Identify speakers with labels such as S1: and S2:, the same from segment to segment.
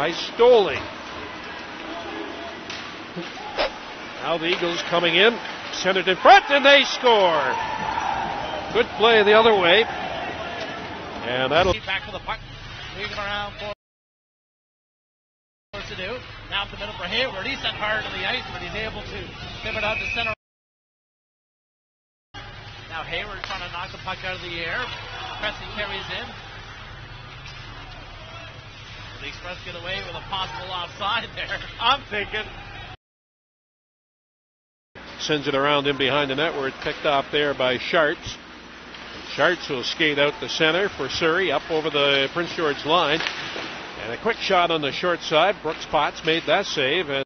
S1: by Stoley. Now the Eagles coming in, centered in front, and they score. Good play the other way. And that'll
S2: back to the puck, moving around for to do. Now up the middle for Hayward. He sent hard to the ice, but he's able to pivot out to center. Now Hayward trying to knock the puck out of the air. Cressy carries in. The Express get away with a possible offside there. I'm thinking.
S1: Sends it around in behind the net where it's picked off there by Sharts. Sharts will skate out the center for Surrey up over the Prince George line. And a quick shot on the short side. Brooks Potts made that save. And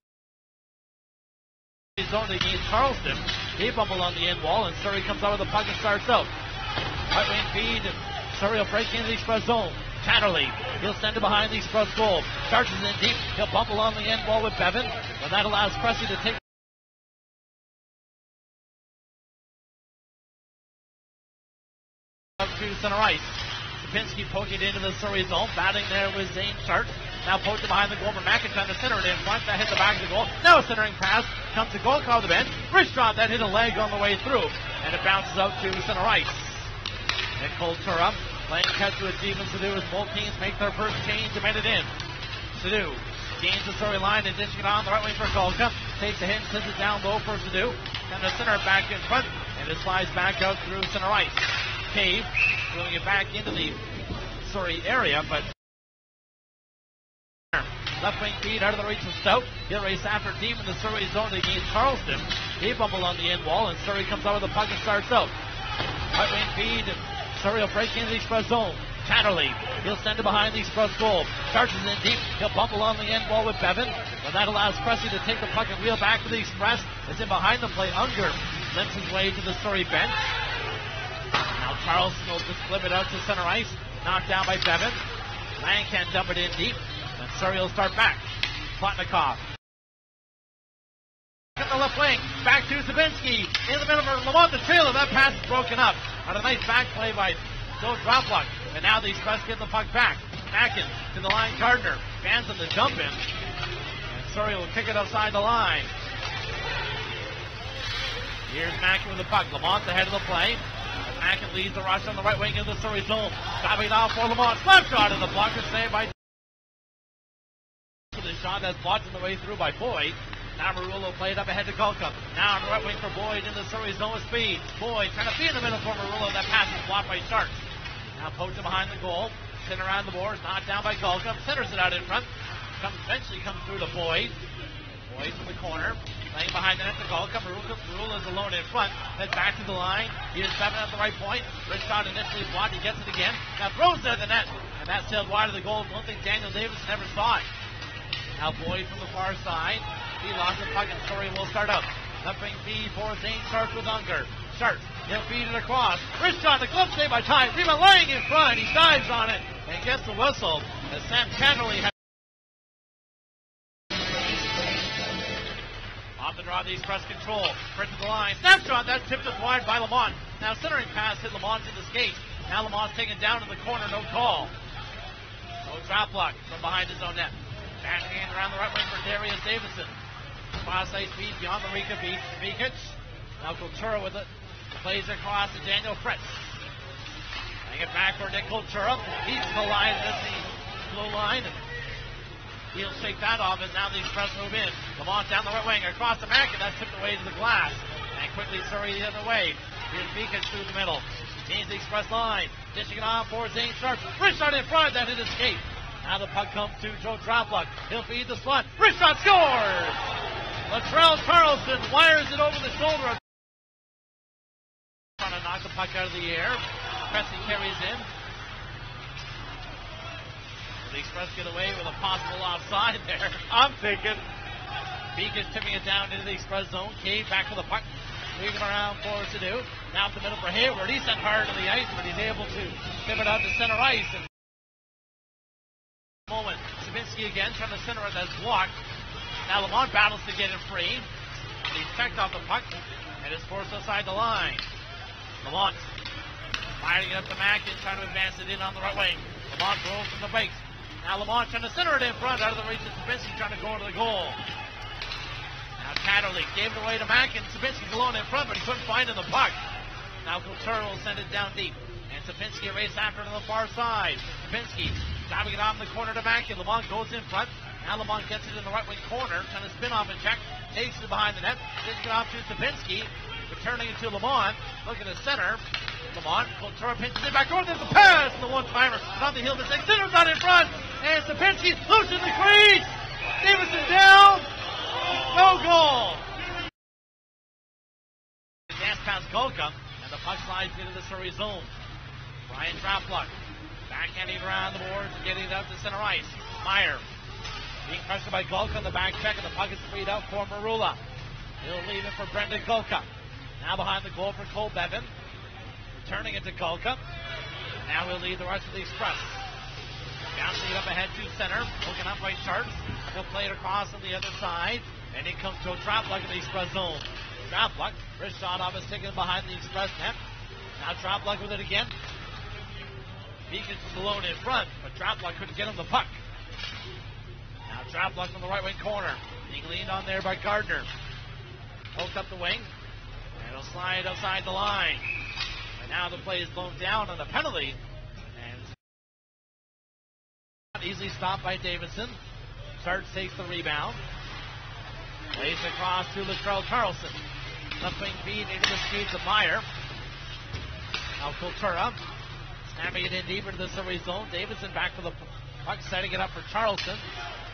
S2: he's only against Charleston. He bumbled on the end wall, and Surrey comes out with the puck and starts out. Right wing feed. Surrey will break into the Express zone. Tatterley, he'll send it behind the Express goal. Starts in deep. He'll bumble on the end wall with Bevan, and that allows Cressy to take up to center ice. Sapinski poking it into the Surrey zone, batting there with Zane Sharp. Now poked it behind the goal for McIntyre to center it in front. That hit the back of the goal. Now a centering pass comes to goal off the bench. Richard, that hit a leg on the way through, and it bounces out to center ice. And Kultura playing catch with Steven Sadu as both teams make their first change to mend it in. Sadu gains the Surrey line and dishing it on the right wing for Golka. Takes a hit and sends it down low for Sadu. And the center back in front, and it slides back out through center ice. Cave throwing it back into the Surrey area, but left wing feed out of the reach of Stout. He'll race after deep in the Surrey zone against Charleston. He bumbled on the end wall, and Surrey comes out with the puck and starts out. Right wing feed. Surrey will break into the Express zone. Tatterley, he'll send it behind the Express goal. Charges in deep. He'll bumble on the end wall with Bevan, and that allows Cressy to take the puck and wheel back to the Express. It's in behind the play. Unger limps his way to the Surrey bench. Now Charleston will just flip it out to center ice. Knocked down by Bevan. Lang can't dump it in deep. And Surrey will start back. Plotnikov. At the left wing. Back to Zabinski. In the middle for Lamont the trailer. That pass is broken up. On a nice back play by Joe Dropluck. And now the Express get the puck back. Mackin to the line. Gardner. Fans on the jump in. And Surrey will kick it outside the line. Here's Mackin with the puck. Lamont ahead of the play. Mackin leads the rush on the right wing of the Surrey zone. Stopping it off for Lamont. Slap shot in the blocker saved by the shot that's blocked on the way through by Boyd. Now Marulo played up ahead to Golka. Now on the right wing for Boyd in the Surrey zone with speed. Boyd trying to be in the middle for Marulo. That pass is blocked by Sharp. Now poked it behind the goal. Sent around the boards. Knocked down by Golka. Centers it out in front. Eventually comes through to Boyd. Boyd from the corner. Playing behind the net to Golka. Marulo is alone in front. Heads back to the line. He is 7 at the right point. Richard initially blocked. He gets it again. Now throws it at the net. And that sailed wide of the goal. One thing Daniel Davis never saw it. Now Boyd from the far side. He lost the puck and Surrey will start out. Left wing feed for Zane Sharp with Unger. Sharp, he'll feed it across. Richard, the glove save by Ty. Rima laying in front. He dives on it and gets the whistle as Sam Chatterley has off the draw. The Express control. Sprint to the line. Snapshot. That tipped it wide by Lamont. Now centering pass hit Lamont in the skate. Now Lamont's taken down in the corner. No call. No drop block from behind his own net. Bashing in around the right wing for Darius Davison. Cross ice speed beyond the reach of Bekic. Now Kultura with it. Plays across to Daniel Fritz. Laying it back for Nick Kultura. He's the line, that's the blue line. He'll shake that off as now the Express move in. Lamont down the right wing across the back, and that's tipped away to the glass. And quickly Surrey the other way. Here's Bekic through the middle. Gains the Express line. Dishing it on for Zane Sharp. Richard in front, that hit escape. Now the puck comes to Joe Dropluck. He'll feed the slot. Richard scores! Latrell Charleston wires it over the shoulder. Trying to knock the puck out of the air. Cressy carries in. The Express get away with a possible offside there. I'm thinking. Beacon tipping it down into the Express zone. Cave back to the puck. Moving around for Sadu. Now up the middle for Hayward. He sent hard to the ice, but he's able to pivot out to center ice. And moment. Zabinski again trying to center it. That's blocked. Now Lamont battles to get it free. He's checked off the puck and is forced outside the line. Lamont firing it up to Mackin, trying to advance it in on the right wing. Lamont rolls from the base. Now Lamont trying to center it in front, out of the reach of Sabinski, trying to go into the goal. Now Tatterley gave it away to Mackin. Sabinski's alone in front, but he couldn't find the puck. Now Couture will send it down deep. And Sabinski races after it on the far side. Sabinski driving it off in the corner to Mackin. Lamont goes in front. Now Lamont gets it in the right wing corner, trying to spin off and check. Takes it behind the net. Takes it off to Sabinski. Returning it to Lamont. Looking at center. Lamont, Couture pinches it back over. There's a pass. The one-timer on the heel of the six. Center's not in front. And Sabinski loose in the crease. Davidson down. No goal. Dance past Golka. And the puck slides into the Surrey zone. Brian Trapluck. Backhanding around the boards and getting it out to center ice. Meyer. Being pressured by Golka on the back check. And the puck is freed out for Marula. He'll leave it for Brendan Golka. Now behind the goal for Cole Bevan. Turning it to Golka. Now he'll lead the rest of the Express. Bouncing it up ahead to center. Hooking up by Sharps. He'll play it across on the other side. And in comes Joe Trapluck in the Express zone. Trapluck. Wrist shot off his ticket behind the Express net. Now Trapluck with it again. Beacons was alone in front, but Trapluck couldn't get him the puck. Now Trapluck on the right wing corner. Being leaned on there by Gardner. Poked up the wing. And he'll slide outside the line. And now the play is blown down on a penalty. And easily stopped by Davidson. Starts takes the rebound. Plays across to Latrell Carlson. Left wing feed into the streets of Meyer. Now Kultura. Snapping it in deeper to the Surrey zone. Davidson back for the puck, setting it up for Charleston.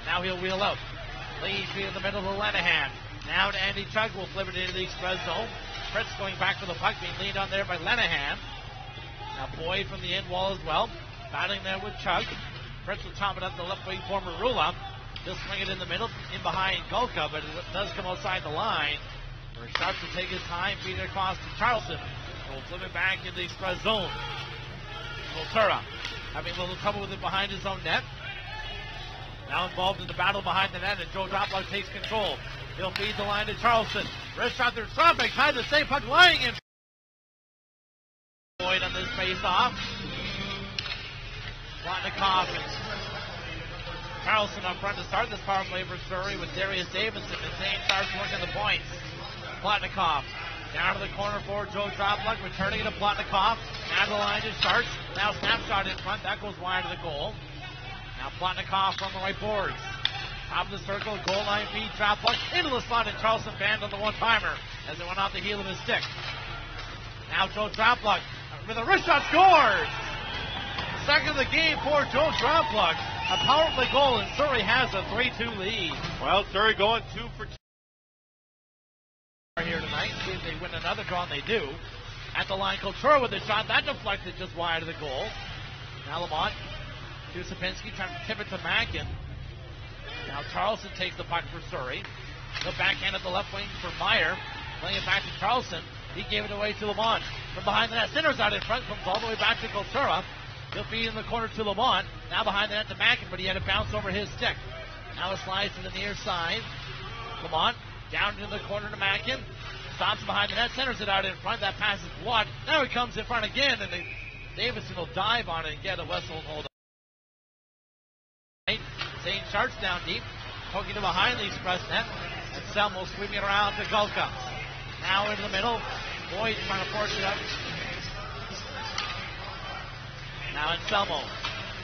S2: Now he'll wheel out. Leads in the middle of Lenahan. Now to Andy Chug will flip it into the Express zone. Fritz going back for the puck, being leaned on there by Lenahan. Now Boyd from the end wall as well. Battling there with Chug. Fritz will chop it up the left wing for Marula. He'll swing it in the middle, in behind Golka, but it does come outside the line. Where Sharp will take his time, feed it across to Charleston. He'll flip it back into the Express zone. Voltura having a little trouble with it behind his own net. Now involved in the battle behind the net, and Joe Dropluck takes control. He'll feed the line to Charleston. Wrist shot there, Strombeck trying to save puck, lying in. Boyd on this face-off. Plotnikov. Charleston up front to start this power play for Surrey with Darius Davidson, and Zane starts working the points. Plotnikov down to the corner for Joe Dropluck, returning it to Plotnikov. Now to the line to Sharks. Now snapshot in front, that goes wide of the goal. Now Plotnikov from the right boards. Top of the circle, goal line feed, Dropluck into the slot, and Charleston banned on the one-timer as it went off the heel of his stick. Now Joe Dropluck with a wrist shot, scores! Second of the game for Joe Dropluck. A power play goal, and Surrey has a 3-2 lead.
S1: Well, Surrey going 2 for 2
S2: here tonight. See if they win another draw, and they do. At the line, Couture with a shot. That deflected just wide of the goal. Now Lamont to Sapinski, trying to tip it to Mackin. Now Charleston takes the puck for Surrey. The backhand at the left wing for Meyer. Playing it back to Charleston. He gave it away to Lamont. From behind the net, centers out in front, comes all the way back to Couture. He'll feed in the corner to Lamont. Now behind the net to Mackin, but he had to bounce over his stick. Now it slides to the near side. Lamont down to the corner to Mackin. Stops behind the net, centers it out in front. That pass is blocked. Now he comes in front again, and Davidson will dive on it and get a whistle and hold on. St. Charts down deep, poking to behind the Express net, and Selmo sweeping it around to Golka. Now into the middle. Boyd trying to force it up. Now in Selmo.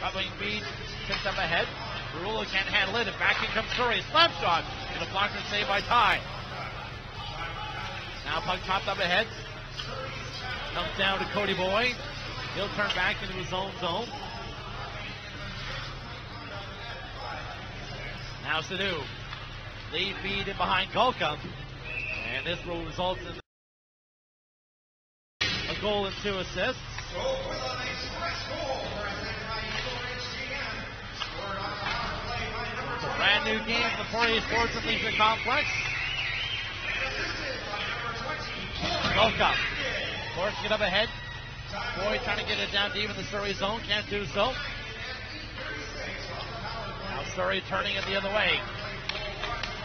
S2: Rubbing feed, picked up ahead. Barula can't handle it, and back in comes Surrey. Slap shot, and a blocked and saved by Ty. Now puck chopped up ahead. Comes down to Cody Boyd. He'll turn back into his own zone. Now Sadu. Lead feed in behind Golka. And this will result in a goal and 2 assists. It's a brand new game for the Poirier Sports and Leisure Complex. Golka forcing it up ahead. Boyd trying to get it down deep in the Surrey zone. Can't do so. Now Surrey turning it the other way.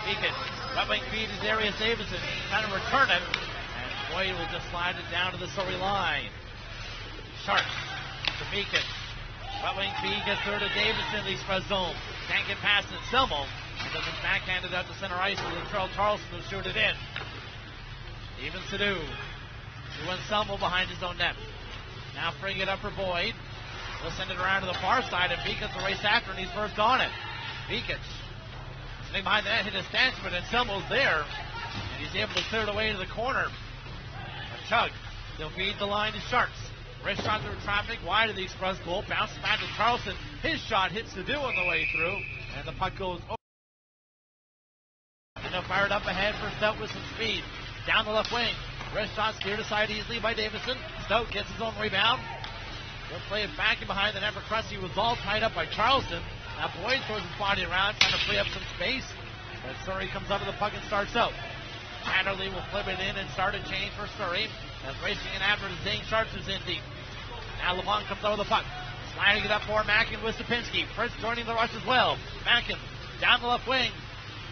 S2: Beacon, rubbing feed to Darius Davidson, trying to return it, and Boyd will just slide it down to the Surrey line. Sharp to Beacon. Right wing B gets through to Davidson in the express zone. Can't get past Anselmo. And doesn't backhand it out to center ice with Latrell Charleston to shoot it in. Even Sadu. To Anselmo behind his own net. Now freeing it up for Boyd. He'll send it around to the far side, and Beekins will race after, and he's first on it. Beekins sitting behind the net, hit his stance, but Anselmo's there, and he's able to clear it away to the corner. A Chug. He'll feed the line to Sharks. Wrist shot through traffic, wide of the express goal. Bounces back to Charleston. His shot hits Sadu on the way through, and the puck goes over. And they'll fire it up ahead for Stout with some speed. Down the left wing. Wrist shot steered aside easily by Davison. Stout gets his own rebound. He'll play it back in behind the net for Cressy. Was all tied up by Charleston. Now Boyd throws his body around, trying to free up some space. But Surrey comes out of the puck and starts out. Hatterley will flip it in and start a change for Surrey. As racing in after the Zane Sharps is in deep. Now Lamont comes out of the puck. Sliding it up for Mackin with Sapinski. Fritz joining the rush as well. Mackin down the left wing.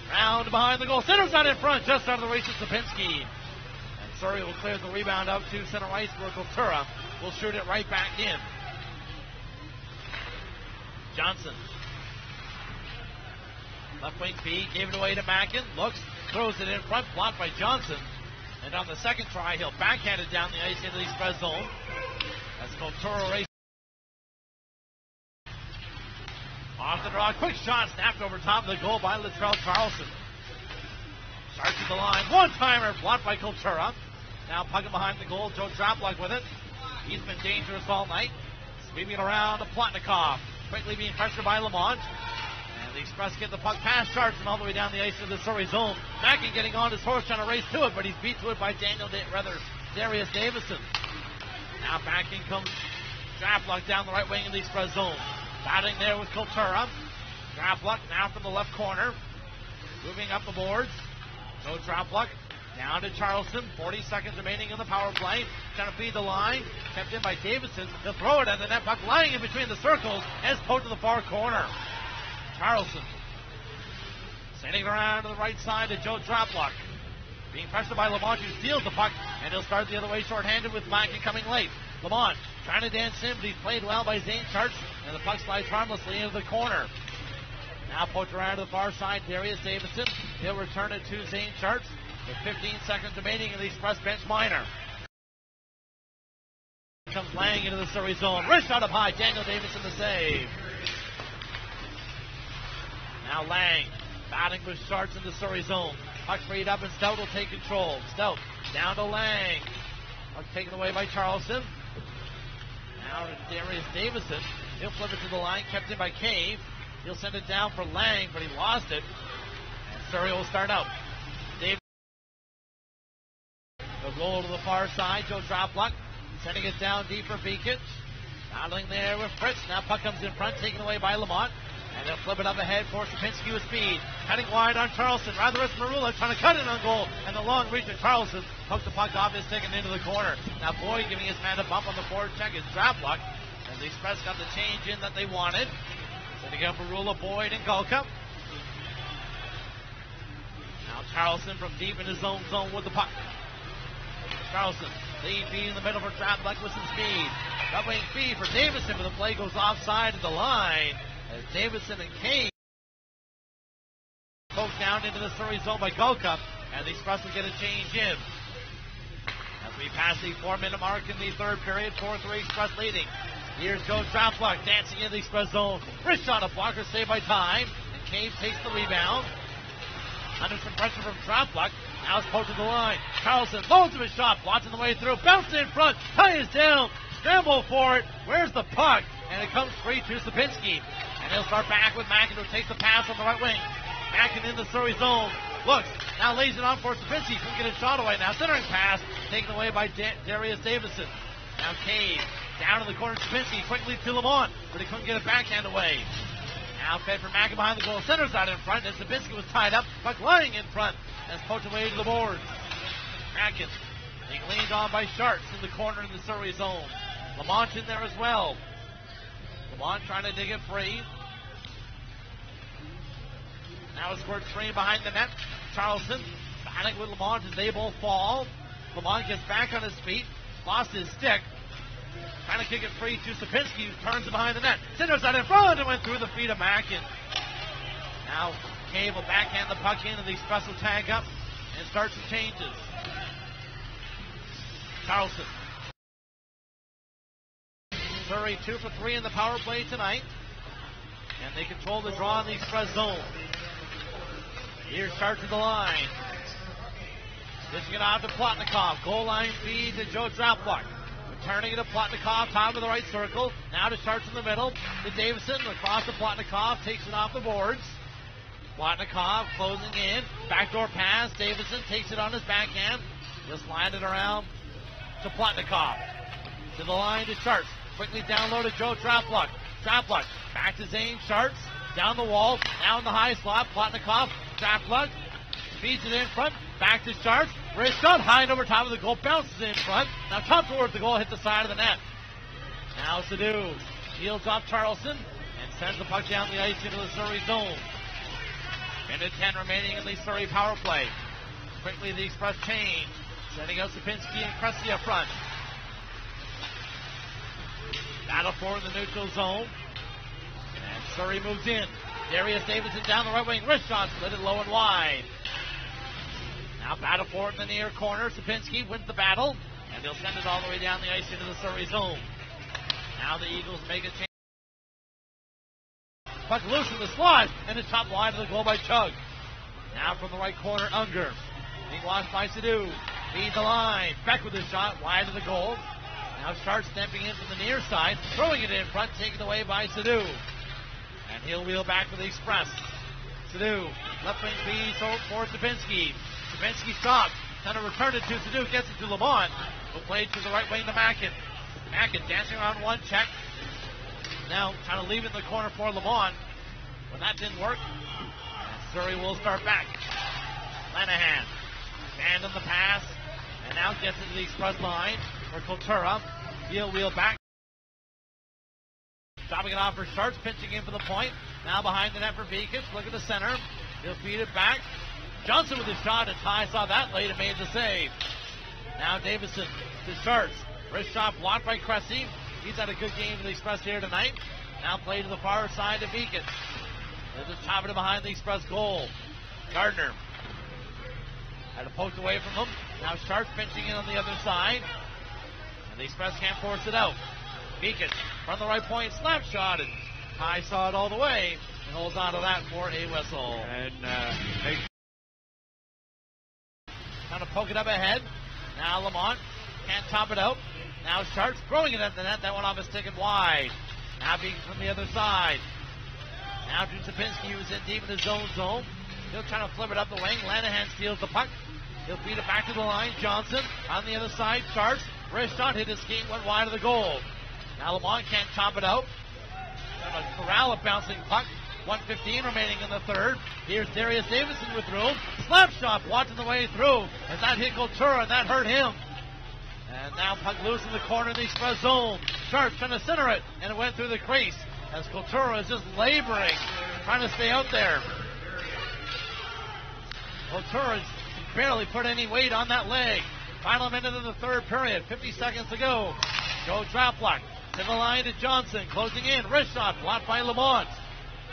S2: Round behind the goal. Center's not in front. Just out of the race is Sapinski. And Surrey will clear the rebound out to center ice where Kultura will shoot it right back in. Johnson. Left wing B. Gave it away to Mackin. Looks. Throws it in front. Blocked by Johnson. And on the second try, he'll backhand it down the ice into the express zone. As Kultura races. Off the draw. Quick shot. Snapped over top of the goal by Latrell Charleston. Starts at the line. One-timer. Blocked by Kultura. Now pucking behind the goal. Joe Draplock with it. He's been dangerous all night. Sweeping it around to Plotnikov. Quickly being pressured by Lamont. And the Express get the puck past Charleston all the way down the ice to the Surrey zone. Mackin getting on his horse trying to race to it, but he's beat to it by Darius Davison. Now back in comes Draplock down the right wing in the Express zone. Battling there with Kultura. Draplock now from the left corner. Moving up the boards. No Draplock. Down to Charleston. 40 seconds remaining in the power play. Trying to feed the line. Kept in by Davison. They'll throw it at the net. Puck lying in between the circles as poked to the far corner. Charleston sending it around to the right side to Joe Draplock. Being pressured by Lamont, who steals the puck, and he'll start the other way short-handed with Mackin coming late. Lamont trying to dance in, but he's played well by Zane Sharps, and the puck slides harmlessly into the corner. Now poked around to the far side, Darius Davison. He'll return it to Zane Sharps with 15 seconds remaining in the Express bench minor. Comes Lang into the Surrey zone. Wrist shot up high. Daniel Davison the save. Now Lang batting with Sharps in the Surrey zone. Puck freed up and Stout will take control. Stout down to Lang. Puck taken away by Charleston. Now to Darius Davison. He'll flip it to the line, kept in by Cave. He'll send it down for Lang, but he lost it. And Surrey will start out. Davison will roll to the far side. Joe Draplock sending it down deep for Beekins. Battling there with Fritz. Now puck comes in front, taken away by Lamont. And they'll flip it up ahead for Sapinski with speed. Cutting wide on Charleston. Rather it's Marula trying to cut it on goal. And the long reach of Charleston poked the puck off his stick and into the corner. Now Boyd giving his man a bump on the forward check is Draplock. And the Express got the change in that they wanted. Sending out Marula, Boyd, and Golka. Now Charleston from deep in his own zone with the puck. Charleston, lead feed in the middle for Draplock with some speed. Right wing feed for Davison, but the play goes offside of the line. As Davison and Kane poked down into the Surrey zone by Golka, and the Express will get a change in. As we pass the 4-minute mark in the third period, 4-3 Express leading. Here's Joe Draplock dancing in the Express zone. Wrist shot, a blocker saved by time, and Cave takes the rebound. Under some pressure from Draplock, now it's poked to the line. Carlson loads of his shot, blocked on the way through, bounced in front, ties down, scramble for it. Where's the puck? And it comes free to Sapinski. And he'll start back with Mackin, who takes the pass on the right wing. Mackin in the Surrey zone. Looks. Now lays it on for Sapinski. Couldn't get a shot away. Now centering pass taken away by Darius Davison. Now Cave. Down in the corner. Sapinski quickly to Lamont. But he couldn't get a backhand away. Now fed for Mackin behind the goal. Center's out in front. And Sapinski was tied up. Puck lying in front. As poked away to the boards. Mackin being leaned on by Sharks in the corner in the Surrey zone. Lamont in there as well. Lamont trying to dig it free. Now a squirt screen behind the net. Charleston battling with Lamont as they both fall. Lamont gets back on his feet. Lost his stick. Trying to kick it free to Sapinski, who turns it behind the net. Centers that in front and went through the feet of Mackin. Now Cave will backhand the puck in, and the Express will tag up and start some changes. Carlson. Surrey 2 for 3 in the power play tonight. And they control the draw in the Express zone. Here's Sharp to the line. Dishing it out to Plotnikov. Goal line feed to Joe Draplock. Returning it to Plotnikov, top of the right circle. Now to Sharps in the middle. To Davison, across to Plotnikov. Takes it off the boards. Plotnikov closing in. Backdoor pass. Davison takes it on his backhand. Just slide it around to Plotnikov. To the line to Sharps. Quickly down low to Joe Draplock. Draplock back to Zane Sharps. Down the wall. Now in the high slot. Plotnikov. Draplock feeds it in front. Back to Sharps. Wrist shot high and over top of the goal. Bounces in front. Now top towards the goal. Hit the side of the net. Now Sadu shields off Charleston and sends the puck down the ice into the Surrey zone. Minute 10 remaining in the Surrey power play. Quickly the Express change. Sending out Sapinski and Cressy up front. Battle for the neutral zone. And Surrey moves in. Darius Davidson down the right wing. Wrist shot slid it low and wide. Now battle for it in the near corner. Sapinski wins the battle. And they'll send it all the way down the ice into the Surrey zone. Now the Eagles make a change. Puck loose in the slot. And it's top wide of the goal by Chug. Now from the right corner, Unger. Being watched by Sadu. Feed the line. Beck with his shot. Wide of the goal. Now Sharp stepping in from the near side. Throwing it in front. Taken away by Sadu. And he'll wheel back for the Express. Sadu. Left wing feed for Sapinski. Sapinski stops. Kind of returned it to Sadu. Gets it to Lamont. Who played to the right wing to Mackin. Mackin dancing around one check. Now trying to leave it in the corner for Lamont. When that didn't work, Surrey will start back. Lanahan. Stand on the pass. And now gets it to the Express line for Kultura. He'll wheel back. Stopping it off for Sharps, pitching in for the point. Now behind the net for Beekins. Look at the center. He'll feed it back. Johnson with his shot, and Ty saw that late and made the save. Now Davison to Sharps. Wrist shot blocked by Cressy. He's had a good game for the Express here tonight. Now play to the far side to Beekins. They'll just top it behind the Express goal. Gardner had it poked away from him. Now Sharps pinching in on the other side. And the Express can't force it out. Beekins from the right point, slap shot, and Ty saw it all the way and holds on to that for a whistle.
S1: And
S2: trying to poke it up ahead. Now Lamont can't top it out. Now Sharps throwing it at the net. That went off his stick and wide. Now Beekins from the other side. Now to Sapinski, who's in deep in his zone. He'll try to flip it up the wing. Lanahan steals the puck. He'll feed it back to the line. Johnson on the other side. Sharps. Wrist shot hit his skate, went wide of the goal. Now Lamont can't top it out. Corral a bouncing puck. 1:15 remaining in the third. Here's Darius Davison with room. Slap shot blocking the way through. And that hit Kultura, and that hurt him. And now puck loose in the corner of the Express zone. Sharp trying to center it, and it went through the crease. As Kultura is just laboring, trying to stay out there. Kultura barely put any weight on that leg. Final minute of the third period. 50 seconds to go. Joe Draplock to the line to Johnson. Closing in. Wrist shot blocked by Lamont.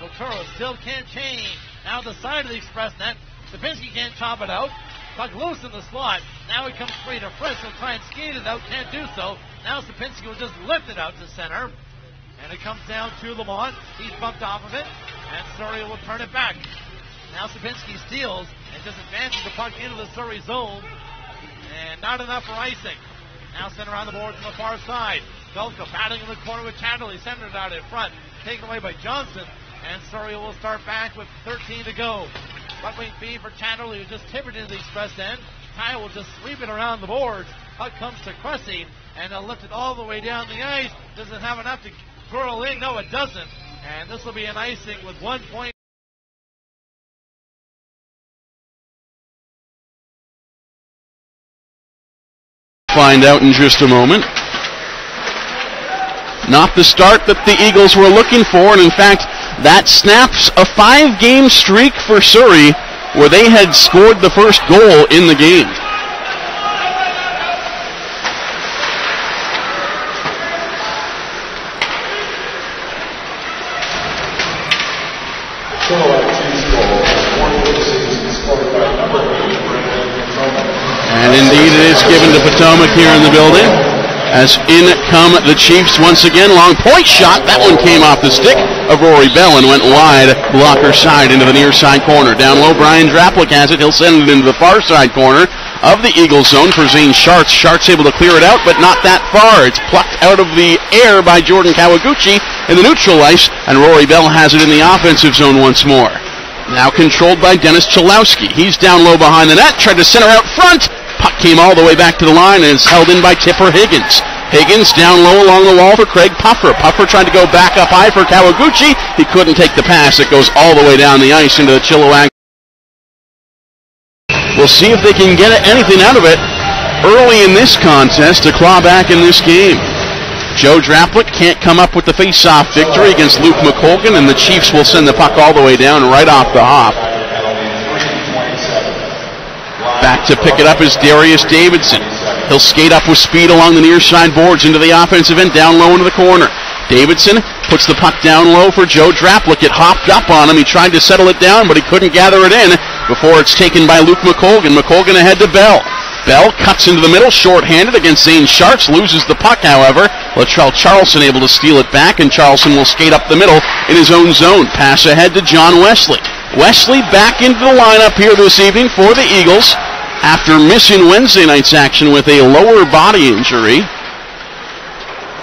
S2: Kultura still can't change. Now the side of the Express net. Sapinski can't chop it out. Puck loose in the slot. Now he comes free to Frisk. He'll try and skate it out. Can't do so. Now Sapinski will just lift it out to center. And it comes down to Lamont. He's bumped off of it. And Surrey will turn it back. Now Sapinski steals and just advances the puck into the Surrey zone. And not enough for icing. Now sent around the boards on the far side. Velka battling in the corner with Chatterley. Sent it out in front. Taken away by Johnson. And Surrey will start back with 13 to go. Right wing feed for Chatterley, who just tipped it into the Express end. Ty will just sweep it around the boards. Puck comes to Cressy. And they'll lift it all the way down the ice. Does it have enough to curl in? No, it doesn't. And this will be an icing with 1 point.
S3: Find out in just a moment. Not the start that the Eagles were looking for, and in fact, that snaps a 5-game streak for Surrey, where they had scored the first goal in the game. given to Potomac here in the building. As in come the Chiefs once again. Long point shot. That one came off the stick of Rory Bell and went wide, blocker side into the near side corner. Down low, Brian Draplik has it. He'll send it into the far side corner of the Eagles zone for Zane Sharts. Sharts able to clear it out, but not that far. It's plucked out of the air by Jordan Kawaguchi in the neutral ice, and Rory Bell has it in the offensive zone once more. Now controlled by Dennis Chalowski. He's down low behind the net, tried to center out front. Puck came all the way back to the line and is held in by Tipper Higgins. Higgins down low along the wall for Craig Puffer. Puffer trying to go back up high for Kawaguchi. He couldn't take the pass. It goes all the way down the ice into the Chilliwack. We'll see if they can get anything out of it early in this contest to claw back in this game. Joe Draplik can't come up with the face-off victory against Luke McColgan, and the Chiefs will send the puck all the way down right off the hop. Back to pick it up is Darius Davidson. He'll skate up with speed along the near side boards into the offensive end, down low into the corner. Davidson puts the puck down low for Joe Draplik. It hopped up on him. He tried to settle it down, but he couldn't gather it in before it's taken by Luke McColgan. McColgan ahead to Bell. Bell cuts into the middle, short-handed against Zane Sharts, loses the puck, however. Latrell Charlson able to steal it back, and Charlson will skate up the middle in his own zone. Pass ahead to John Wesley. Wesley back into the lineup here this evening for the Eagles after missing Wednesday night's action with a lower body injury.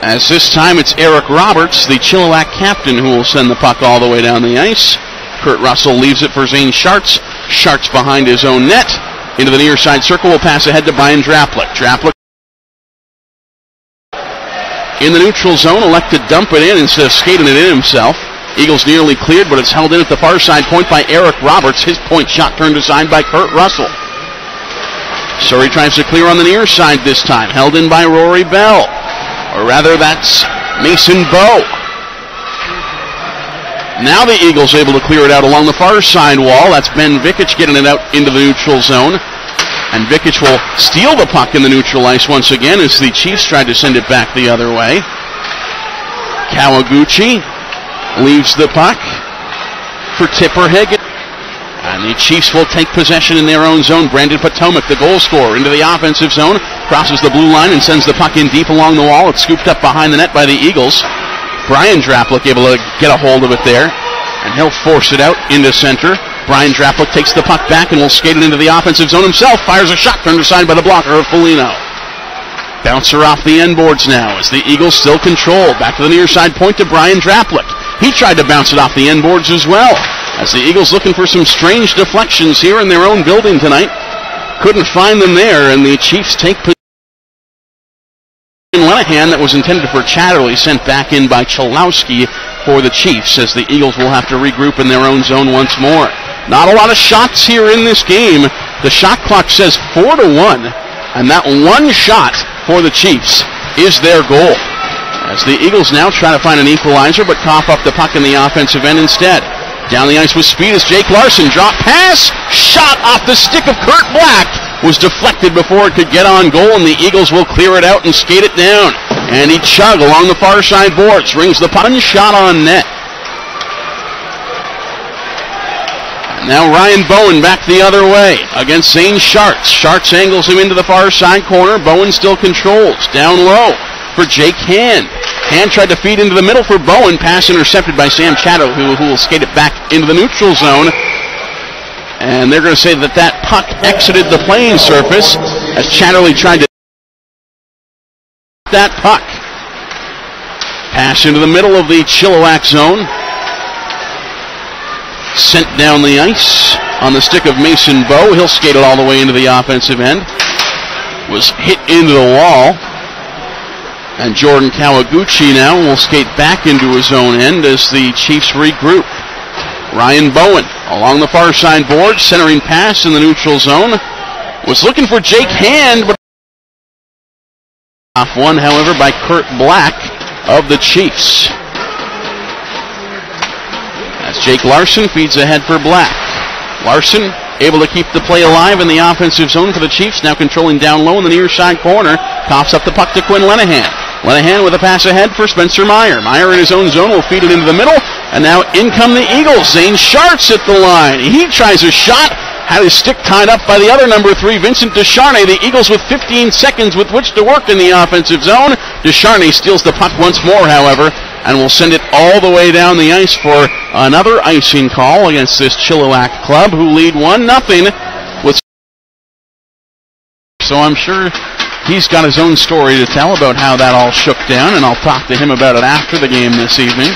S3: As this time it's Eric Roberts, the Chilliwack captain, who will send the puck all the way down the ice. Kurt Russell leaves it for Zane Sharts. Sharts behind his own net. Into the near side circle, will pass ahead to Brian Draplik. Draplik in the neutral zone, elect to dump it in instead of skating it in himself. Eagles nearly cleared, but it's held in at the far side point by Eric Roberts. His point shot turned aside by Kurt Russell. Surrey tries to clear on the near side this time. Held in by Rory Bell. Or rather, that's Mason Bowe. Now the Eagles able to clear it out along the far side wall. That's Ben Vikic getting it out into the neutral zone. And Vikic will steal the puck in the neutral ice once again as the Chiefs tried to send it back the other way. Kawaguchi leaves the puck for Tipper Higgins. And the Chiefs will take possession in their own zone. Brandon Potomac, the goal scorer, into the offensive zone. Crosses the blue line and sends the puck in deep along the wall. It's scooped up behind the net by the Eagles. Brian Draplik able to get a hold of it there. And he'll force it out into center. Brian Draplik takes the puck back and will skate it into the offensive zone himself. Fires a shot turned aside by the blocker of Foligno. Bouncer off the end boards now as the Eagles still control. Back to the near side point to Brian Draplik. He tried to bounce it off the end boards as well. As the Eagles looking for some strange deflections here in their own building tonight. Couldn't find them there, and the Chiefs take possession. Lenahan that was intended for Chatterley sent back in by Chalowski for the Chiefs as the Eagles will have to regroup in their own zone once more. Not a lot of shots here in this game. The shot clock says 4-1, and that one shot for the Chiefs is their goal. As the Eagles now try to find an equalizer, but cough up the puck in the offensive end instead. Down the ice with speed is Jake Larson. Drop pass, shot off the stick of Kurt Black. Was deflected before it could get on goal, and the Eagles will clear it out and skate it down. And he chug along the far side boards, rings the puck, shot on net. Now Ryan Bowen back the other way against Zane Sharts. Sharts angles him into the far side corner. Bowen still controls. Down low for Jake Hand. Hand tried to feed into the middle for Bowen. Pass intercepted by Sam Chatto, who will skate it back into the neutral zone. And they're going to say that that puck exited the playing surface as Chatterley tried to that puck. Pass into the middle of the Chilliwack zone. Sent down the ice on the stick of Mason Bowe. He'll skate it all the way into the offensive end. Was hit into the wall. And Jordan Kawaguchi now will skate back into his own end as the Chiefs regroup. Ryan Bowen along the far side board, centering pass in the neutral zone. Was looking for Jake Hand, but off one, however, by Kurt Black of the Chiefs. As Jake Larson feeds ahead for Black. Larson able to keep the play alive in the offensive zone for the Chiefs, now controlling down low in the near side corner. Coughs up the puck to Quinn Lenahan. Lenahan with a pass ahead for Spencer Meyer. Meyer in his own zone will feed it into the middle, and now in come the Eagles. Zane Sharts at the line. He tries a shot, had his stick tied up by the other number 3, Vincent Descharnay. The Eagles with 15 seconds with which to work in the offensive zone. Descharnay steals the puck once more, however, and will send it all the way down the ice for another icing call against this Chilliwack club, who lead 1-0 with. So I'm sure he's got his own story to tell about how that all shook down, and I'll talk to him about it after the game this evening.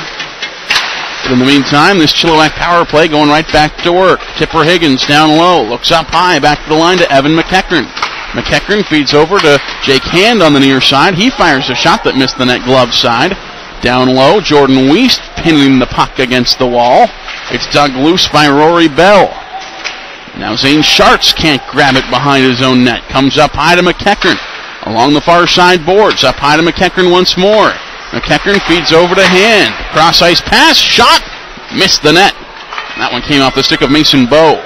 S3: But in the meantime, this Chilliwack power play going right back to work. Tipper Higgins down low, looks up high, back to the line to Evan McEachern. McEachern feeds over to Jake Hand on the near side. He fires a shot that missed the net glove side. Down low, Jordan Wiest pinning the puck against the wall. It's dug loose by Rory Bell. Now Zane Schartz can't grab it behind his own net. Comes up high to McEachern. Along the far side boards, up high to McEachern once more. McEachern feeds over to Hand. Cross-ice pass, shot, missed the net. That one came off the stick of Mason Bowe.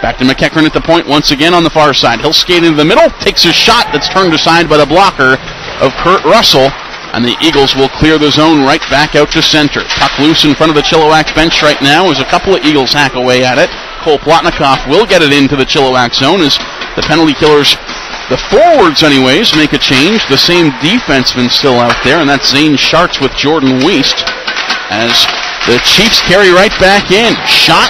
S3: Back to McEachern at the point once again on the far side. He'll skate into the middle, takes a shot that's turned aside by the blocker of Kurt Russell. And the Eagles will clear the zone right back out to center. Puck loose in front of the Chilliwack bench right now as a couple of Eagles hack away at it. Cole Plotnikoff will get it into the Chilliwack zone as the penalty killers, the forwards anyways, make a change. The same defenseman still out there, and that's Zane Schartz with Jordan Wiest. As the Chiefs carry right back in. Shot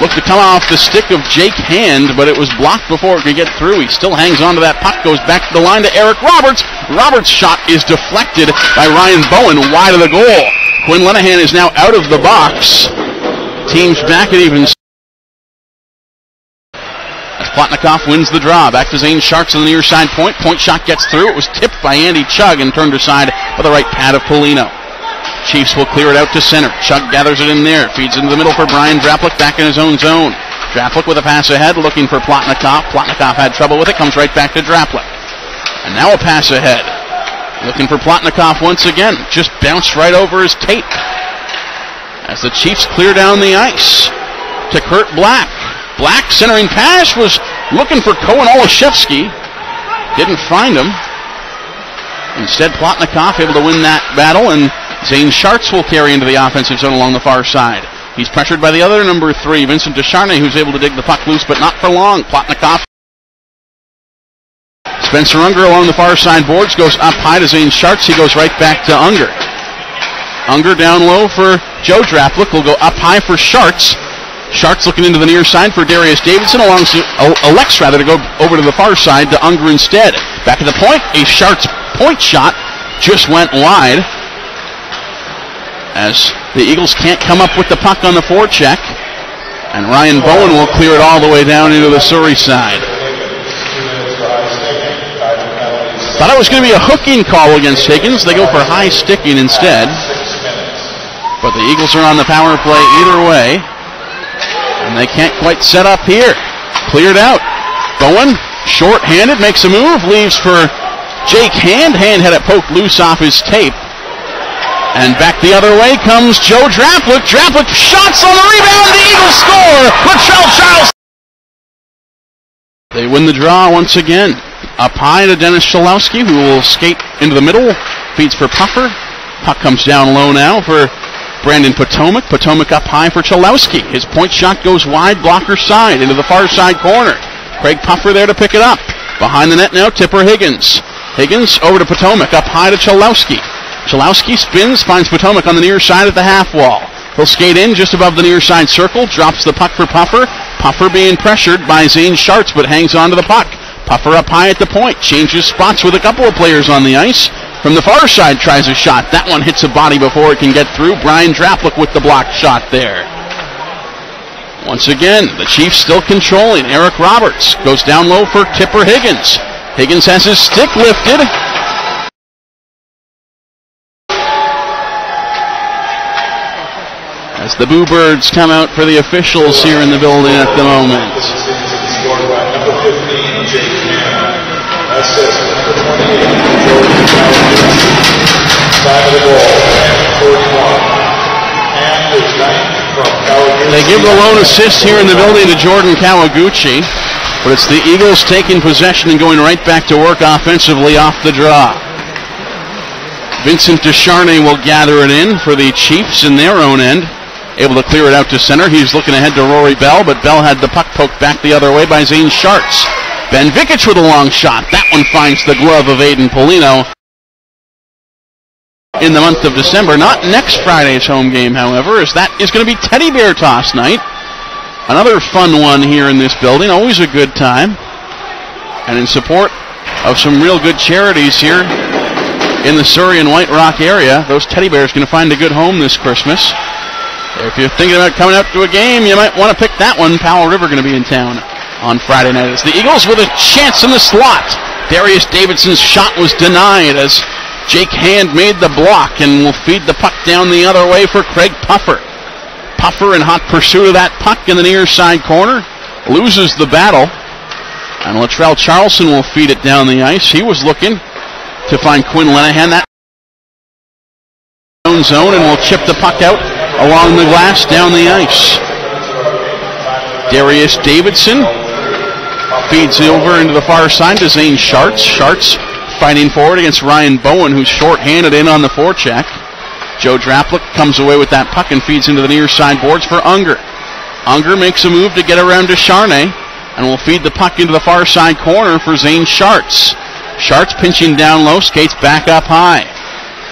S3: looked to come off the stick of Jake Hand, but it was blocked before it could get through. He still hangs on to that puck, goes back to the line to Eric Roberts. Roberts' shot is deflected by Ryan Bowen wide of the goal. Quinn Lenahan is now out of the box. Teams back at even. As Plotnikoff wins the draw. Back to Zane Schartz on the near side point. Point shot gets through. It was tipped by Andy Chugg and turned aside by the right pad of Polino. Chiefs will clear it out to center. Chugg gathers it in there. Feeds into the middle for Brian Draplik back in his own zone. Draplik with a pass ahead, looking for Plotnikoff. Plotnikoff had trouble with it. Comes right back to Draplik. And now a pass ahead. Looking for Plotnikoff once again. Just bounced right over his tape. As the Chiefs clear down the ice to Kurt Black. Black centering pass was looking for Koen Olszewski. Didn't find him. Instead, Plotnikoff able to win that battle, and Zane Schartz will carry into the offensive zone along the far side. He's pressured by the other number 3, Vincent Descharnay, who's able to dig the puck loose, but not for long. Plotnikoff. Spencer Unger along the far side boards, goes up high to Zane Schartz. He goes right back to Unger. Unger down low for Joe Draplik. Will go up high for Schartz. Schartz looking into the near side for Darius Davidson. Elects to go over to the far side to Unger instead. Back at the point, a Schartz point shot just went wide. As the Eagles can't come up with the puck on the forecheck. And Ryan Bowen will clear it all the way down into the Surrey side. Thought it was going to be a hooking call against Higgins. They go for high sticking instead. But the Eagles are on the power play either way. And they can't quite set up here. Cleared out. Bowen, short-handed, makes a move. Leaves for Jake Hand. Hand had it poked loose off his tape. And back the other way comes Joe Draplik. Draplik shots on the rebound. The Eagles score. Latrell Charles. They win the draw once again. Up high to Dennis Chalowski, who will skate into the middle. Feeds for Puffer. Puck comes down low now for Brandon Potomac. Potomac up high for Chalowski. His point shot goes wide, blocker side, into the far side corner. Craig Puffer there to pick it up. Behind the net now, Tipper Higgins. Higgins over to Potomac, up high to Chalowski. Chalowski spins, finds Potomac on the near side at the half wall. He'll skate in just above the near side circle, drops the puck for Puffer. Puffer being pressured by Zane Schartz, but hangs on to the puck. Puffer up high at the point, changes spots with a couple of players on the ice. From the far side, tries a shot. That one hits a body before it can get through. Brian Draplik with the blocked shot there. Once again, the Chiefs still controlling. Eric Roberts goes down low for Tipper Higgins. Higgins has his stick lifted. As the Boo Birds come out for the officials here in the building at the moment. They give the lone assist here in the building to Jordan Kawaguchi, but it's the Eagles taking possession and going right back to work offensively off the draw. Vincent Descharnay will gather it in for the Chiefs in their own end. able to clear it out to center. He's looking ahead to Rory Bell, but Bell had the puck poked back the other way by Zane Sharts. Ben Vikic with a long shot. That one finds the glove of Aiden Polino. In the month of December, not next Friday's home game, however, as that is going to be Teddy Bear Toss night. Another fun one here in this building, always a good time. And in support of some real good charities here in the Surrey and White Rock area, those Teddy Bears going to find a good home this Christmas. If you're thinking about coming out to a game, you might want to pick that one. Powell River going to be in town on Friday night. It's the Eagles with a chance in the slot. Darius Davidson's shot was denied as Jake Hand made the block and will feed the puck down the other way for Craig Puffer. Puffer in hot pursuit of that puck in the near side corner. Loses the battle. And Latrell Charlson will feed it down the ice. He was looking to find Quinn Lenahan. That zone and will chip the puck out along the glass down the ice. Darius Davidson feeds over into the far side to Zane Sharts. Sharts fighting forward against Ryan Bowen, who's short-handed in on the forecheck. Joe Draplick comes away with that puck and feeds into the near side boards for Unger. Unger makes a move to get around to Charnay and will feed the puck into the far side corner for Zane Sharts. Sharts pinching down low, skates back up high.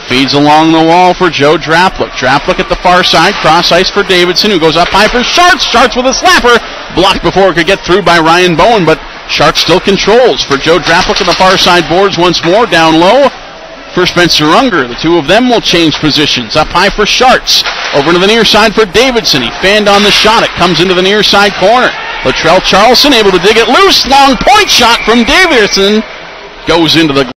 S3: Feeds along the wall for Joe Draplick. Draplick at the far side, cross ice for Davidson, who goes up high for Sharts. Sharts with a slapper, blocked before it could get through by Ryan Bowen, but Sharts still controls for Joe Draplick on the far side boards once more, down low for Spencer Unger. The two of them will change positions. Up high for Sharts. Over to the near side for Davidson. He fanned on the shot. It comes into the near side corner. Latrell Charlson able to dig it loose. Long point shot from Davidson. Goes into the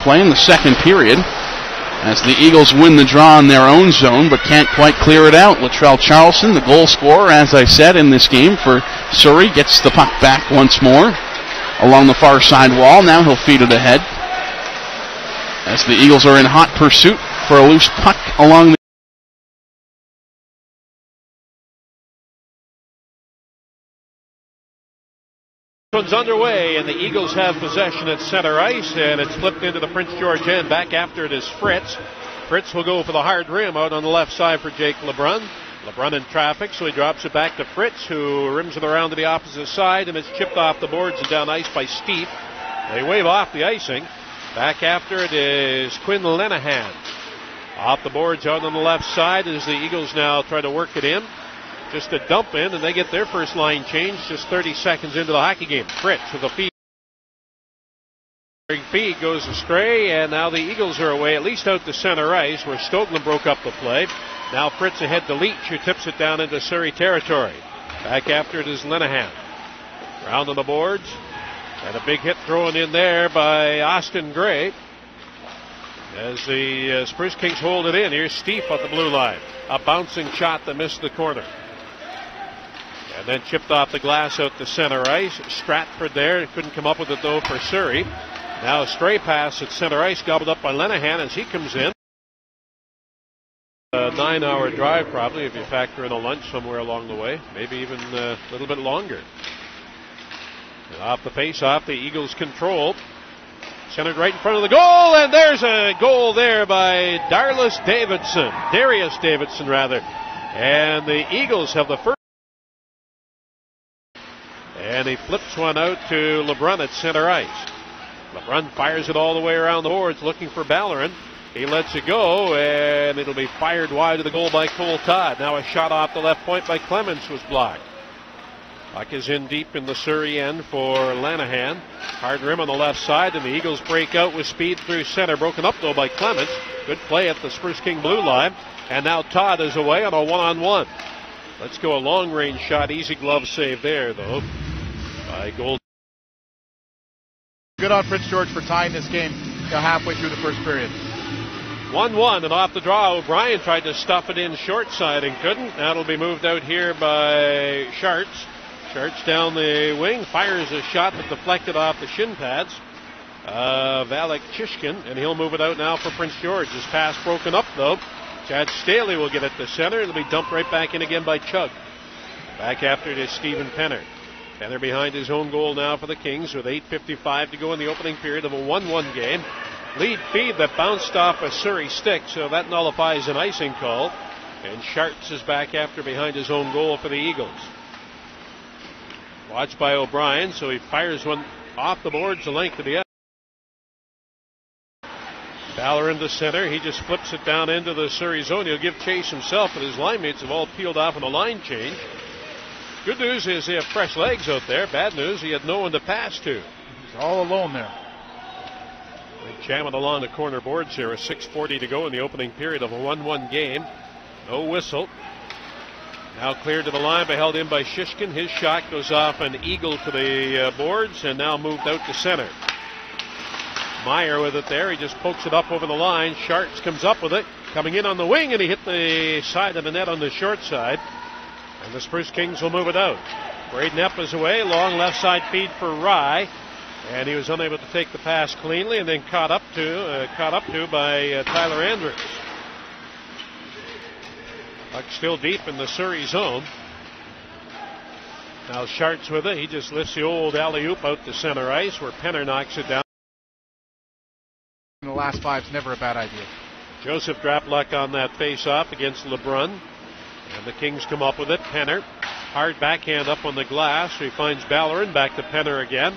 S3: play in the second period as the Eagles win the draw in their own zone but can't quite clear it out. Latrell Charlson, the goal scorer, as I said, in this game for Surrey, gets the puck back once more along the far side wall. Now he'll feed it ahead as the Eagles are in hot pursuit for a loose puck along the
S1: one's underway, and the Eagles have possession at center ice, and it's flipped into the Prince George end. Back after it is Fritz. Fritz will go for the hard rim out on the left side for Jake LeBrun. LeBrun in traffic, so he drops it back to Fritz, who rims it around to the opposite side, and it's chipped off the boards and down ice by Steve. They wave off the icing. Back after it is Quinn Lenahan. Off the boards out on the left side as the Eagles now try to work it in. Just a dump in, and they get their first line change just 30 seconds into the hockey game. Fritz with a feed. Feed goes astray, and now the Eagles are away, at least out to center ice, where Stoglen broke up the play. Now Fritz ahead to Leach, who tips it down into Surrey territory. Back after it is Lenahan. Round on the boards. And a big hit thrown in there by Austin Gray. As the Spruce Kings hold it in. Here's Steve on the blue line. A bouncing shot that missed the corner. And then chipped off the glass out to center ice. Stratford there. Couldn't come up with it though for Surrey. Now a stray pass at center ice, gobbled up by Lenahan as he comes in. A 9-hour drive probably if you factor in a lunch somewhere along the way. Maybe even a little bit longer. And off the face-off, the Eagles control. Centered right in front of the goal, and there's a goal there by Darius Davidson. And the Eagles have the first. And he flips one out to LeBrun at center ice. LeBrun fires it all the way around the boards looking for Ballerin. He lets it go, and it'll be fired wide of the goal by Cole Todd. Now a shot off the left point by Clemens was blocked. Puck is in deep in the Surrey end for Lenahan. Hard rim on the left side, and the Eagles break out with speed through center. Broken up, though, by Clemens. Good play at the Spruce King blue line. And now Todd is away on a one-on-one. Let's go a long-range shot. Easy glove save there, though, by Gold.
S4: Good on Prince George for tying this game halfway through the first period.
S1: 1-1, and off the draw, O'Brien tried to stuff it in short side and couldn't. That'll be moved out here by Sharts. Sharts down the wing, fires a shot that deflected off the shin pads of Alec Chishkin, and he'll move it out now for Prince George. His pass broken up, though. Chad Staley will get it to center. It'll be dumped right back in again by Chug. Back after it is Stephen Penner. Penner behind his own goal now for the Kings with 8:55 to go in the opening period of a 1-1 game. Lead feed that bounced off a Surrey stick, so that nullifies an icing call. And Sharts is back after behind his own goal for the Eagles. Watched by O'Brien, so he fires one off the boards the length of the ice. Fowler into center. He just flips it down into the Surrey zone. He'll give chase himself, but his line mates have all peeled off on a line change. Good news is they have fresh legs out there. Bad news, he had no one to pass to.
S4: He's all alone there.
S1: They jam it along the corner boards here with 6:40 to go in the opening period of a 1-1 game. No whistle. Now cleared to the line, but held in by Shishkin. His shot goes off an eagle to the boards and now moved out to center. Meyer with it there. He just pokes it up over the line. Sharts comes up with it. Coming in on the wing, and he hit the side of the net on the short side. And the Spruce Kings will move it out. Braden Epp is away. Long left side feed for Rye. And he was unable to take the pass cleanly and then caught up to by Tyler Andrews. Puck still deep in the Surrey zone. Now Sharts with it. He just lifts the old alley-oop out to center ice where Penner knocks it down.
S4: In the last five's never a bad idea.
S1: Joseph Drapluck on that face-off against LeBrun. And the Kings come up with it. Penner. Hard backhand up on the glass. He finds Ballerin. Back to Penner again.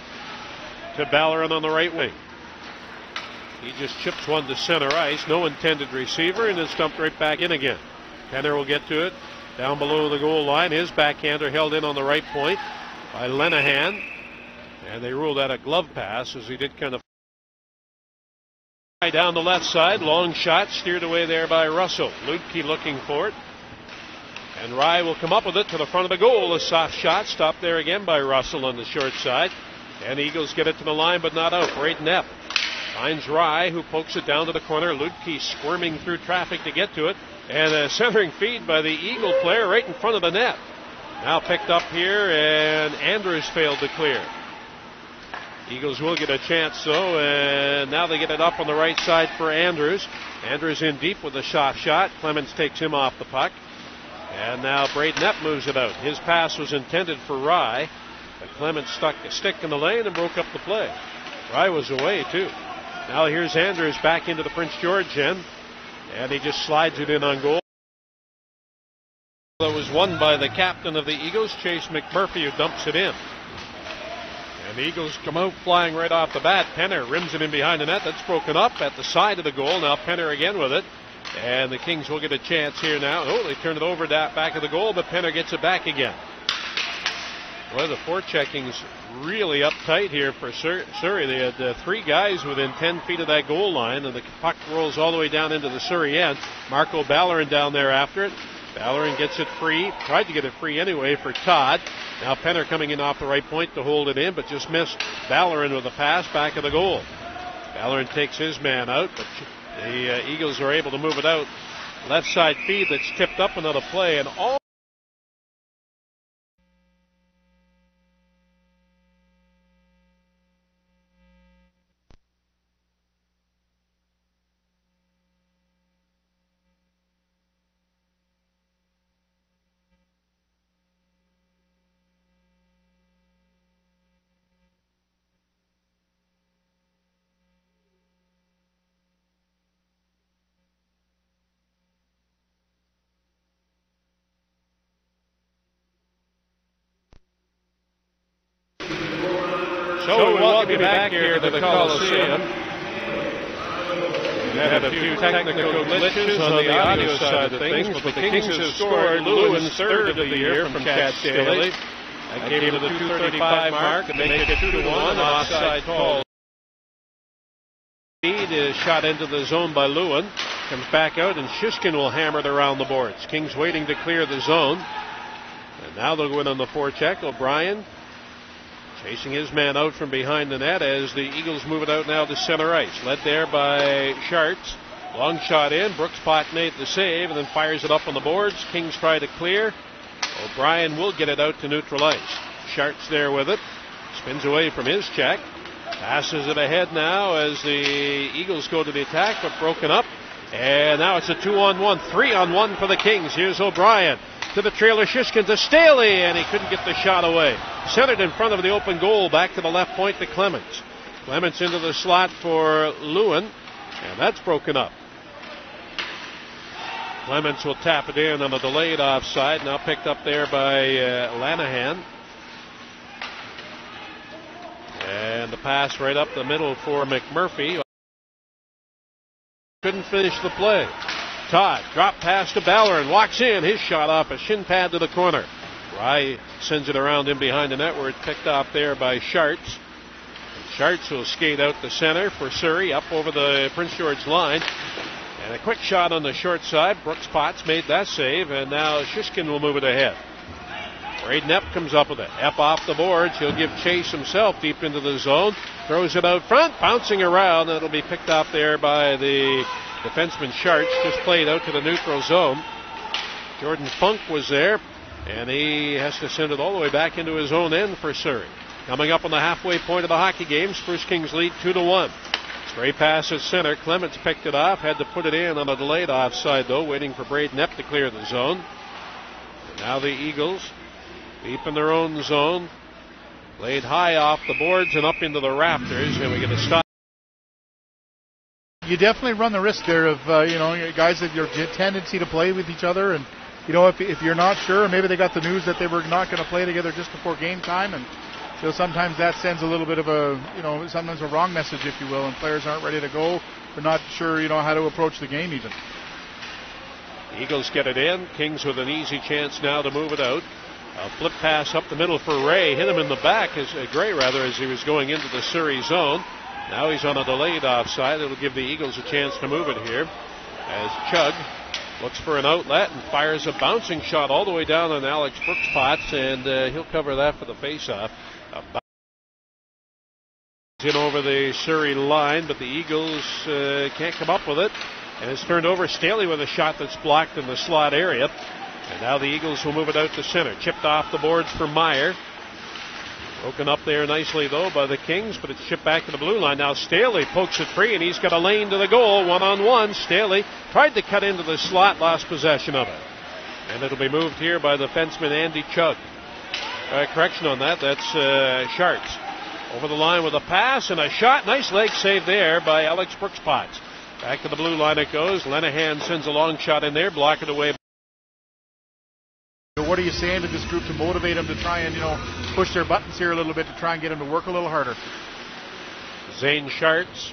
S1: To Ballerin on the right wing. He just chips one to center ice. No intended receiver, and it's dumped right back in again. Penner will get to it. Down below the goal line. His backhander held in on the right point by Lenahan. And they ruled that a glove pass as he did kind of down the left side. Long shot steered away there by Russell. Ludke looking for it. And Rye will come up with it to the front of the goal. A soft shot stopped there again by Russell on the short side. And the Eagles get it to the line but not out. Braden Epp finds Rye, who pokes it down to the corner. Ludke squirming through traffic to get to it. And a centering feed by the Eagle player right in front of the net. Now picked up here, and Andrews failed to clear. Eagles will get a chance though, and now they get it up on the right side for Andrews. Andrews in deep with a soft shot. Clemens takes him off the puck. And now Braden Epp moves it out. His pass was intended for Rye, but Clemens stuck a stick in the lane and broke up the play. Rye was away too. Now here's Andrews back into the Prince George end, and he just slides it in on goal. That was won by the captain of the Eagles, Chase McMurphy, who dumps it in. And the Eagles come out flying right off the bat. Penner rims it in behind the net. That's broken up at the side of the goal. Now Penner again with it. And the Kings will get a chance here now. Oh, they turn it over that back of the goal, but Penner gets it back again. Well, the forechecking's really uptight here for Surrey. They had three guys within 10 feet of that goal line, and the puck rolls all the way down into the Surrey end. Marco Ballerin down there after it. Ballerin gets it free. Tried to get it free anyway for Todd. Now Penner coming in off the right point to hold it in, but just missed Ballerin with a pass back of the goal. Ballerin takes his man out, but the Eagles are able to move it out. Left side feed that's tipped up another play, and all So we welcome you back here to the Coliseum. We had a few technical glitches on the audio side of things, but the Kings have scored Lewin's third of the year from Chad Staley. That came to the 2:35 mark and make it 2-1. An offside call. Feed is shot into the zone by Lewin. Comes back out, and Shishkin will hammer it around the boards. Kings waiting to clear the zone. And now they'll go in on the forecheck. O'Brien chasing his man out from behind the net as the Eagles move it out now to center ice. Led there by Sharts. Long shot in. Brooks Pot made the save and then fires it up on the boards. Kings try to clear. O'Brien will get it out to neutral ice. Sharts there with it. Spins away from his check. Passes it ahead now as the Eagles go to the attack, but broken up. And now it's a 2-on-1, 3-on-1 for the Kings. Here's O'Brien to the trailer. Shishkin to Staley, and he couldn't get the shot away. Centered in front of the open goal, back to the left point to Clemens. Clemens into the slot for Lewin, and that's broken up. Clements will tap it in on a delayed offside. Now picked up there by Lanahan. And the pass right up the middle for McMurphy. Couldn't finish the play. Todd drop pass to Ballard and walks in. His shot off a shin pad to the corner. Rye sends it around in behind the net where it's picked off there by Schartz. Schartz will skate out the center for Surrey up over the Prince George line. And a quick shot on the short side. Brooks Potts made that save, and now Shishkin will move it ahead. Braden Epp comes up with it. Epp off the boards. He'll give chase himself deep into the zone. Throws it out front, bouncing around. It'll be picked off there by the defenseman Schartz. Just played out to the neutral zone. Jordan Funk was there, and he has to send it all the way back into his own end for Surrey. Coming up on the halfway point of the hockey game, Spruce Kings lead 2-1. Straight pass at center. Clements picked it off, had to put it in on a delayed offside though, waiting for Braden Epp to clear the zone. And now the Eagles deep in their own zone. Laid high off the boards and up into the rafters, and we get a stop.
S4: You definitely run the risk there of, guys have your tendency to play with each other. And, if you're not sure, maybe they got the news that they were not going to play together just before game time. And sometimes that sends a little bit of sometimes a wrong message, if you will, and players aren't ready to go. They're not sure, how to approach the game even.
S1: Eagles get it in. Kings with an easy chance now to move it out. A flip pass up the middle for Ray. Hit him in the back, Gray as he was going into the Surrey zone. Now he's on a delayed offside. It'll give the Eagles a chance to move it here. As Chug looks for an outlet and fires a bouncing shot all the way down on Alex Brooks Potts, and he'll cover that for the faceoff. In over the Surrey line, but the Eagles can't come up with it. And it's turned over. Staley with a shot that's blocked in the slot area. And now the Eagles will move it out to center. Chipped off the boards for Meyer. Broken up there nicely, though, by the Kings, but it's chipped back to the blue line. Now Staley pokes it free, and he's got a lane to the goal, one-on-one. Staley tried to cut into the slot, lost possession of it. And it'll be moved here by the fenceman Andy Chug. Correction on that, that's Schartz. Over the line with a pass and a shot. Nice leg save there by Alex Brooks Potts. Back to the blue line it goes. Lenahan sends a long shot in there, block it away.
S4: What are you saying to this group to motivate them to try and, push their buttons here a little bit to try and get them to work a little harder?
S1: Zane Schartz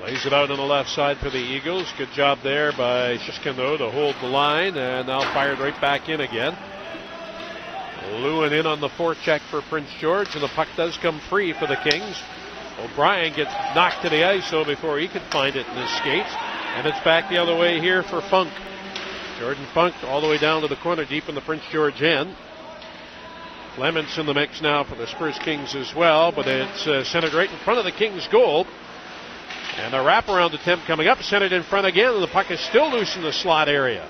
S1: lays it out on the left side for the Eagles. Good job there by Shishkin, though, to hold the line, and now fired right back in again. Lewin in on the forecheck for Prince George, and the puck does come free for the Kings. O'Brien gets knocked to the ice, though, before he could find it in his skates, and it's back the other way here for Funk. Jordan Funk all the way down to the corner deep in the Prince George end. Clements in the mix now for the Spurs Kings as well, but it's centered right in front of the Kings goal. And a wraparound attempt coming up, centered in front again, and the puck is still loose in the slot area.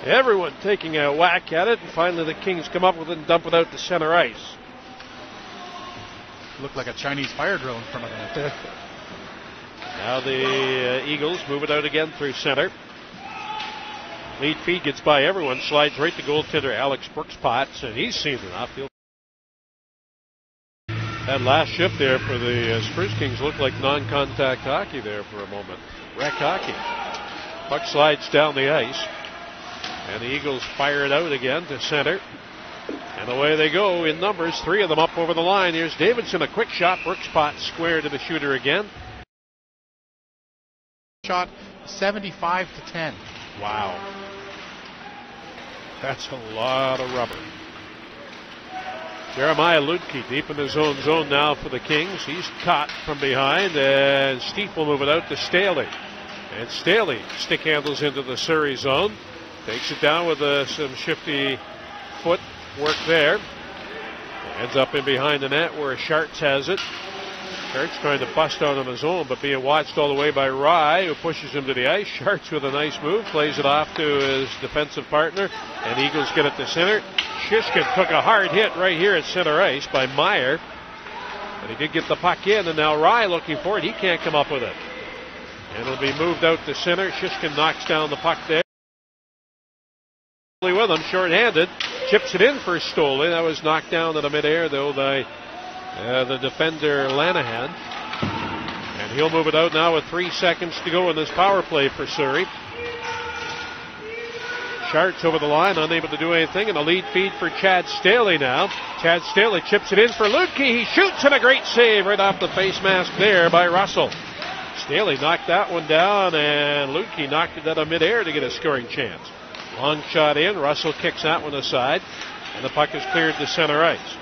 S1: Everyone taking a whack at it, and finally the Kings come up with it and dump it out to center ice.
S4: Looked like a Chinese fire drill in front of them.
S1: Now the Eagles move it out again through center. Lead feed gets by everyone, slides right to goaltender Alex Brooks Potts, and he's seen enough. That last shift there for the Spurs Kings looked like non-contact hockey there for a moment. Rec hockey. Puck slides down the ice, and the Eagles fire it out again to center. And away they go in numbers, three of them up over the line. Here's Davidson, a quick shot. Brooks Potts square to the shooter again.
S4: Shot 75-10.
S1: Wow. That's a lot of rubber. Jeremiah Ludke deep in his own zone now for the Kings. He's caught from behind, and Steve will move it out to Staley. And Staley stick handles into the Surrey zone. Takes it down with some shifty foot work there. Ends up in behind the net where Schartz has it. Schartz trying to bust out on his own, but being watched all the way by Rye, who pushes him to the ice. Schartz with a nice move, plays it off to his defensive partner, and Eagles get it to center. Shishkin took a hard hit right here at center ice by Meyer, but he did get the puck in, and now Rye looking for it. He can't come up with it. And it'll be moved out to center. Shishkin knocks down the puck there. With him, short-handed, chips it in for Stoley. That was knocked down in the midair, though, by the defender Lanahan. And he'll move it out now with 3 seconds to go in this power play for Surrey. Sharts over the line, unable to do anything, and a lead feed for Chad Staley now. Chad Staley chips it in for Ludke. He shoots, and a great save right off the face mask there by Russell. Staley knocked that one down, and Ludke knocked it out of midair to get a scoring chance. Long shot in. Russell kicks that one aside, and the puck is cleared to center ice.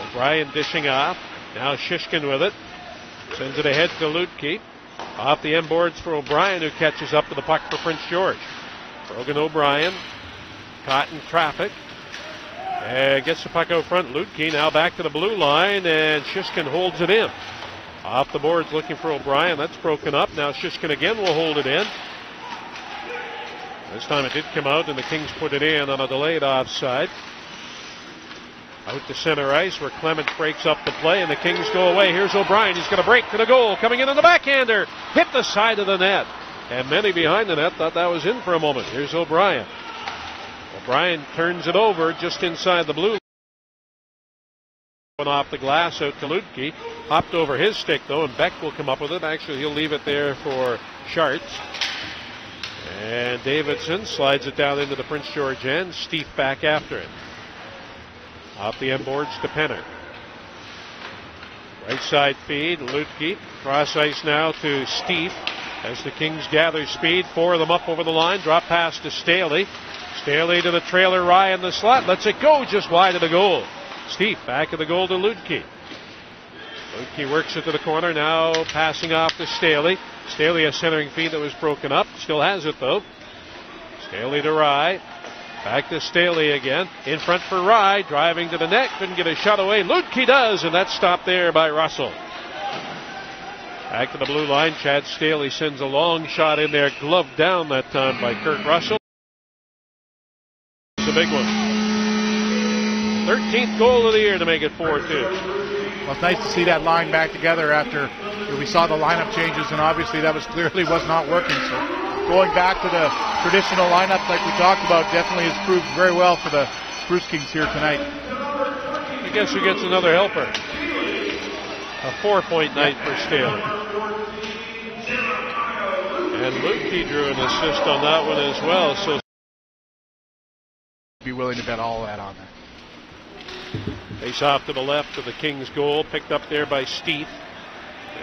S1: O'Brien dishing off. Now Shishkin with it. Sends it ahead to Ludke. Off the end boards for O'Brien, who catches up to the puck for Prince George. Brogan O'Brien caught in traffic. And gets the puck out front. Ludke now back to the blue line, and Shishkin holds it in. Off the boards looking for O'Brien. That's broken up. Now Shishkin again will hold it in. This time it did come out, and the Kings put it in on a delayed offside. Out to center ice where Clement breaks up the play, and the Kings go away. Here's O'Brien. He's going to break to the goal. Coming in on the backhander. Hit the side of the net. And many behind the net thought that was in for a moment. Here's O'Brien. O'Brien turns it over just inside the blue line. Off the glass out to Ludke. Hopped over his stick, though, and Beck will come up with it. Actually, he'll leave it there for Sharts. And Davidson slides it down into the Prince George end. Steve back after it. Off the end boards to Penner. Right side feed, Ludke. Cross ice now to Steve as the Kings gather speed. Four of them up over the line. Drop pass to Staley. Staley to the trailer, Rye in the slot. Lets it go just wide of the goal. Steve back of the goal to Ludke. Ludke works it to the corner. Now passing off to Staley. Staley a centering feed that was broken up. Still has it though. Staley to Rye. Back to Staley again. In front for Rye. Driving to the net. Couldn't get a shot away. Ludke does, and that's stopped there by Russell. Back to the blue line. Chad Staley sends a long shot in there. Gloved down that time by Kurt Russell. It's a big one. 13th goal of the year to make it 4-2.
S4: Well, it's nice to see that line back together after we saw the lineup changes, and obviously that was clearly was not working. So going back to the traditional lineup like we talked about definitely has proved very well for the Spruce Kings here tonight.
S1: I guess who gets another helper? A 4-point night for Staley. And Ludke drew an assist on that one as well. So
S4: be willing to bet all that on there.
S1: Face off to the left of the Kings goal, picked up there by Steve.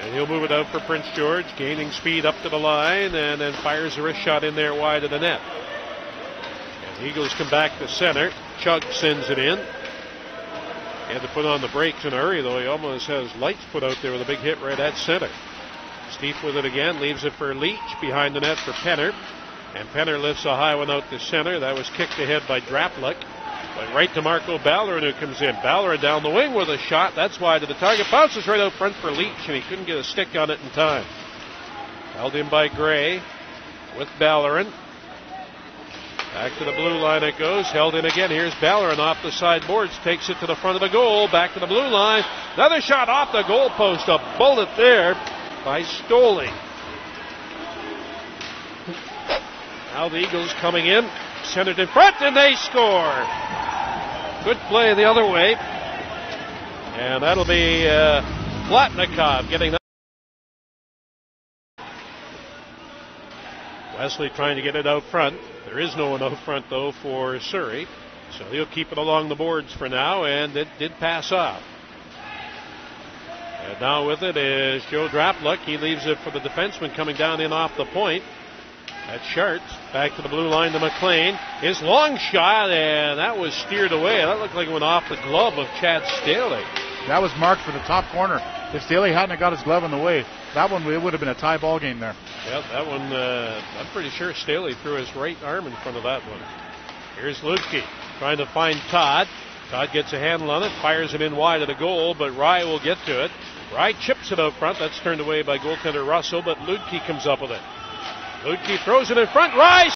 S1: And he'll move it out for Prince George, gaining speed up to the line, and then fires a wrist shot in there wide of the net. And the Eagles come back to center. Chug sends it in. He had to put on the brakes in a hurry, though. He almost has lights put out there with a big hit right at center. Steve with it again, leaves it for Leach behind the net for Penner. And Penner lifts a high one out to center. That was kicked ahead by Draplik. But right to Marco Ballerin, who comes in. Ballerin down the wing with a shot. That's wide to the target. Bounces right out front for Leach, and he couldn't get a stick on it in time. Held in by Gray with Ballerin. Back to the blue line it goes. Held in again. Here's Ballerin off the side boards. Takes it to the front of the goal. Back to the blue line. Another shot off the goal post. A bullet there by Stoley. Now the Eagles coming in. Centered in front, and they score. Good play the other way. And that'll be Blatnikov getting that. Wesley trying to get it out front. There is no one out front, though, for Surrey. So he'll keep it along the boards for now, and it did pass off. And now with it is Joe Draplik. He leaves it for the defenseman coming down in off the point. That's Sharts. Back to the blue line to McLean. His long shot, and that was steered away. That looked like it went off the glove of Chad Staley.
S4: That was marked for the top corner. If Staley hadn't got his glove in the way, that one, it would have been a tie ball game there.
S1: Yep, that one, I'm pretty sure Staley threw his right arm in front of that one. Here's Ludke trying to find Todd. Todd gets a handle on it, fires it in wide of the goal, but Rye will get to it. Rye chips it out front. That's turned away by goaltender Russell, but Ludke comes up with it. Ludke throws it in front. Rye